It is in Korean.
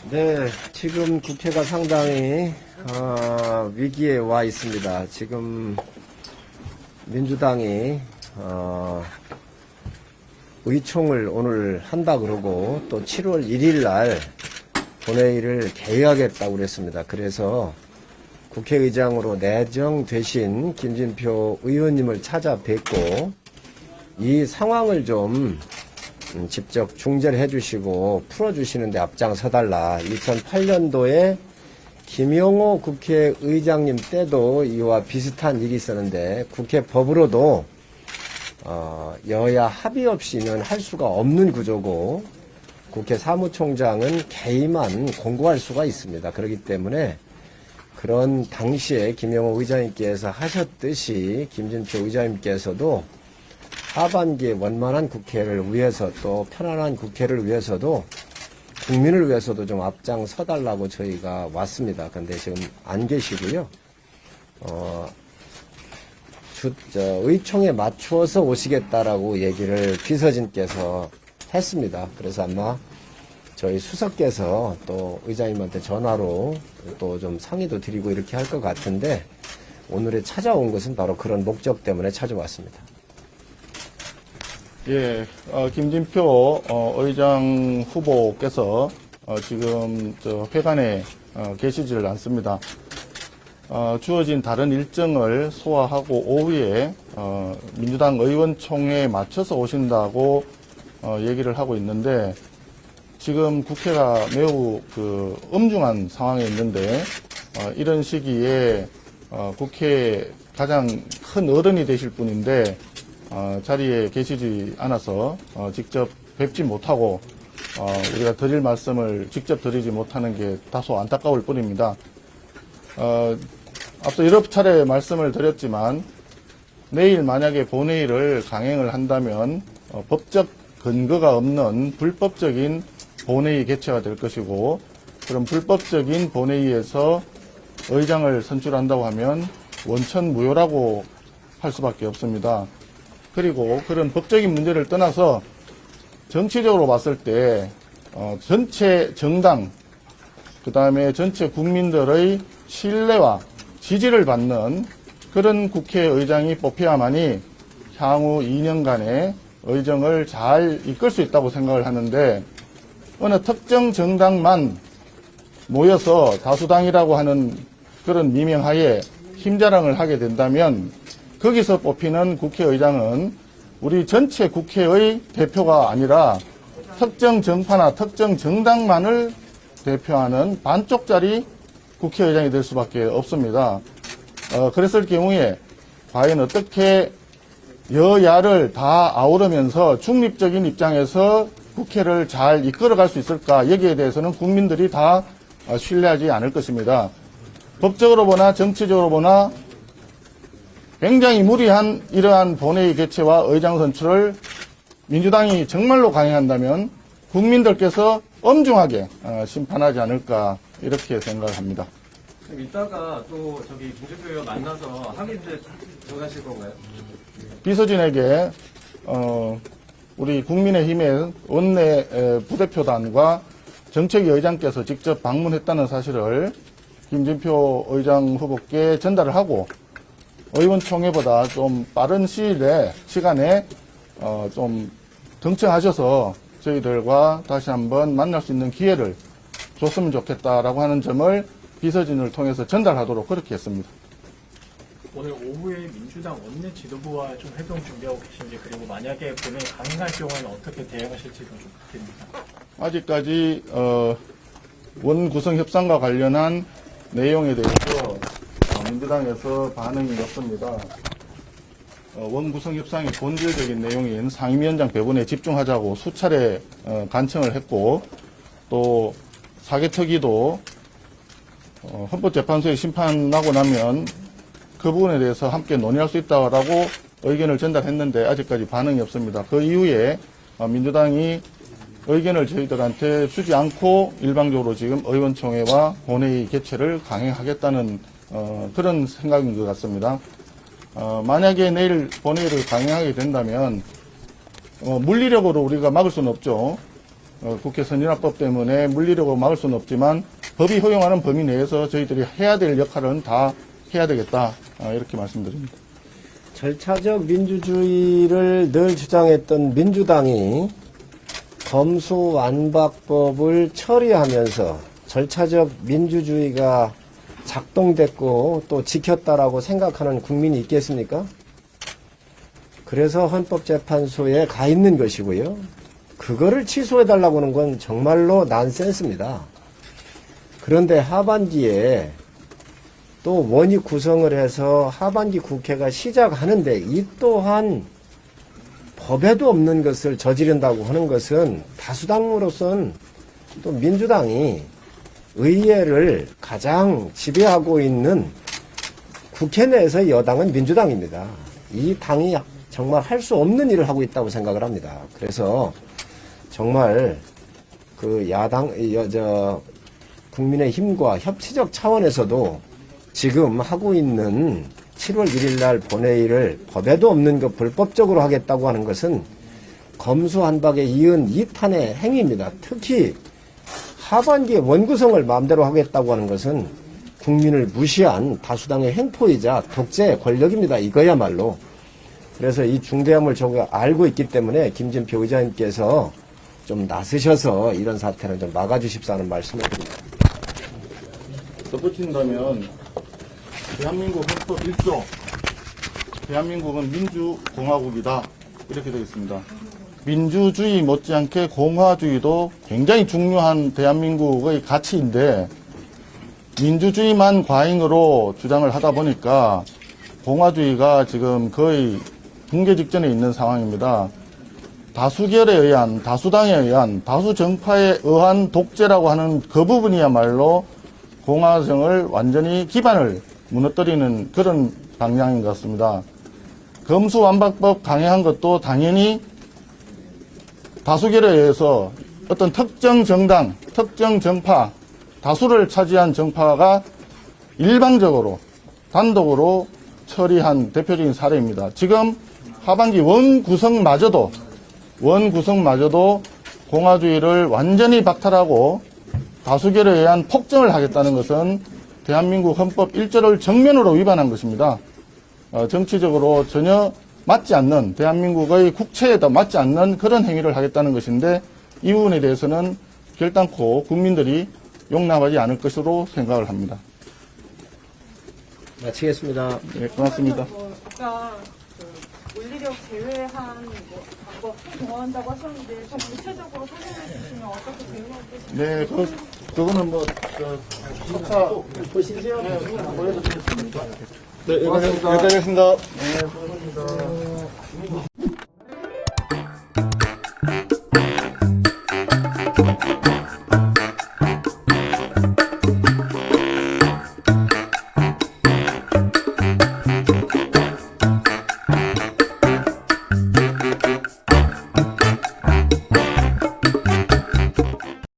네, 지금 국회가 상당히 위기에 와 있습니다. 지금 민주당이 의총을 오늘 한다 그러고 또 7월 1일 날 본회의를 개의하겠다고 그랬습니다. 그래서 국회의장으로 내정되신 김진표 의원님을 찾아뵙고 이 상황을 좀 직접 중재해 주시고 풀어주시는데 앞장서달라. 2008년도에 김영호 국회의장님 때도 이와 비슷한 일이 있었는데 국회 법으로도 여야 합의 없이는 할 수가 없는 구조고 국회 사무총장은 개의만 공고할 수가 있습니다. 그렇기 때문에 그런 당시에 김영호 의장님께서 하셨듯이 김진표 의장님께서도 하반기에 원만한 국회를 위해서 또 편안한 국회를 위해서도 국민을 위해서도 좀 앞장서달라고 저희가 왔습니다. 근데 지금 안 계시고요. 의총에 맞추어서 오시겠다라고 얘기를 비서진께서 했습니다. 그래서 아마 저희 수석께서 또 의장님한테 전화로 또 좀 상의도 드리고 이렇게 할 것 같은데 오늘에 찾아온 것은 바로 그런 목적 때문에 찾아왔습니다. 예, 김진표 의장 후보께서 지금 회관에 계시지를 않습니다. 주어진 다른 일정을 소화하고 오후에 민주당 의원총회에 맞춰서 오신다고 얘기를 하고 있는데 지금 국회가 매우 엄중한 상황에 있는데 이런 시기에 국회에 가장 큰 어른이 되실 분인데 자리에 계시지 않아서 직접 뵙지 못하고 우리가 드릴 말씀을 직접 드리지 못하는 게 다소 안타까울 뿐입니다. 앞서 여러 차례 말씀을 드렸지만 내일 만약에 본회의를 강행을 한다면 법적 근거가 없는 불법적인 본회의 개최가 될 것이고 그런 불법적인 본회의에서 의장을 선출한다고 하면 원천무효라고 할 수밖에 없습니다. 그리고 그런 법적인 문제를 떠나서 정치적으로 봤을 때 전체 정당 그 다음에 전체 국민들의 신뢰와 지지를 받는 그런 국회의장이 뽑혀야만이 향후 2년간의 의정을 잘 이끌 수 있다고 생각을 하는데 어느 특정 정당만 모여서 다수당이라고 하는 그런 미명하에 힘자랑을 하게 된다면 거기서 뽑히는 국회의장은 우리 전체 국회의 대표가 아니라 특정 정파나 특정 정당만을 대표하는 반쪽짜리 국회의장이 될 수밖에 없습니다. 그랬을 경우에 과연 어떻게 여야를 다 아우르면서 중립적인 입장에서 국회를 잘 이끌어갈 수 있을까 여기에 대해서는 국민들이 다 신뢰하지 않을 것입니다. 법적으로 보나 정치적으로 보나 굉장히 무리한 이러한 본회의 개최와 의장 선출을 민주당이 정말로 강행한다면 국민들께서 엄중하게 심판하지 않을까 이렇게 생각합니다. 이따가 또 김진표 의원 만나서 합의들 전하실 건가요? 비서진에게 우리 국민의힘의 원내 부대표단과 정책위 의장께서 직접 방문했다는 사실을 김진표 의장 후보께 전달을 하고 의원총회보다 좀 빠른 시간에 좀 등청하셔서 저희들과 다시 한번 만날 수 있는 기회를 줬으면 좋겠다라고 하는 점을 비서진을 통해서 전달하도록 그렇게 했습니다. 오늘 오후에 민주당 원내 지도부와 좀 회동 준비하고 계신지 그리고 만약에 본회의 강행할 경우에는 어떻게 대응하실지 좀 부탁드립니다. 아직까지 원구성 협상과 관련한 내용에 대해서 민주당에서 반응이 없습니다. 원구성 협상의 본질적인 내용인 상임위원장 배분에 집중하자고 수차례 간청을 했고 또 사개특위도 헌법재판소의 심판 나고 나면 그 부분에 대해서 함께 논의할 수 있다라고 의견을 전달했는데 아직까지 반응이 없습니다. 그 이후에 민주당이 의견을 저희들한테 주지 않고 일방적으로 지금 의원총회와 본회의 개최를 강행하겠다는 그런 생각인 것 같습니다. 만약에 내일 본회의를 강행하게 된다면 물리력으로 우리가 막을 수는 없죠. 국회 선진화법 때문에 물리력으로 막을 수는 없지만 법이 허용하는 범위 내에서 저희들이 해야 될 역할은 다 해야 되겠다. 이렇게 말씀드립니다. 절차적 민주주의를 늘 주장했던 민주당이 검수완박법을 처리하면서 절차적 민주주의가 작동됐고 또 지켰다라고 생각하는 국민이 있겠습니까? 그래서 헌법재판소에 가 있는 것이고요. 그거를 취소해달라고 하는 건 정말로 난센스입니다. 그런데 하반기에 또 원익 구성을 해서 하반기 국회가 시작하는데 이 또한 법에도 없는 것을 저지른다고 하는 것은 다수당으로서는 또 민주당이 의회를 가장 지배하고 있는 국회 내에서 여당은 민주당입니다. 이 당이 정말 할 수 없는 일을 하고 있다고 생각을 합니다. 그래서 정말 그 야당, 국민의힘과 협치적 차원에서도 지금 하고 있는 7월 1일 날 본회의를 법에도 없는 것 불법적으로 하겠다고 하는 것은 검수완박에 이은 2탄의 행위입니다. 특히 하반기에 원구성을 마음대로 하겠다고 하는 것은 국민을 무시한 다수당의 횡포이자 독재 권력입니다. 이거야말로. 그래서 이 중대함을 저가 알고 있기 때문에 김진표 의장님께서 좀 나서셔서 이런 사태는 좀 막아주십사 하는 말씀을 드립니다. 덧붙인다면 대한민국 헌법 1조 대한민국은 민주공화국이다 이렇게 되어 있습니다. 민주주의 못지않게 공화주의도 굉장히 중요한 대한민국의 가치인데 민주주의만 과잉으로 주장을 하다 보니까 공화주의가 지금 거의 붕괴 직전에 있는 상황입니다. 다수결에 의한, 다수당에 의한, 다수정파에 의한 독재라고 하는 그 부분이야말로 공화정을 완전히 기반을 무너뜨리는 그런 방향인 것 같습니다. 검수완박법 강행한 것도 당연히 다수결에 의해서 어떤 특정 정당, 특정 정파, 다수를 차지한 정파가 일방적으로, 단독으로 처리한 대표적인 사례입니다. 지금 하반기 원구성마저도 공화주의를 완전히 박탈하고 다수결에 의한 폭정을 하겠다는 것은 대한민국 헌법 1조를 정면으로 위반한 것입니다. 정치적으로 전혀 맞지 않는 대한민국의 국채에도 맞지 않는 그런 행위를 하겠다는 것인데 이 부분에 대해서는 결단코 국민들이 용납하지 않을 것으로 생각을 합니다. 마치겠습니다. 네, 고맙습니다. 아까 물리력 제외한 방법 동원한다고 하셨는데 좀 구체적으로 설명해 주시면 어떻게 대응하고 계신지. 네, 그거는 석사 보시죠. 보여드리겠습니다. 네, 여기까지 하겠습니다. 네, 수고하셨습니다.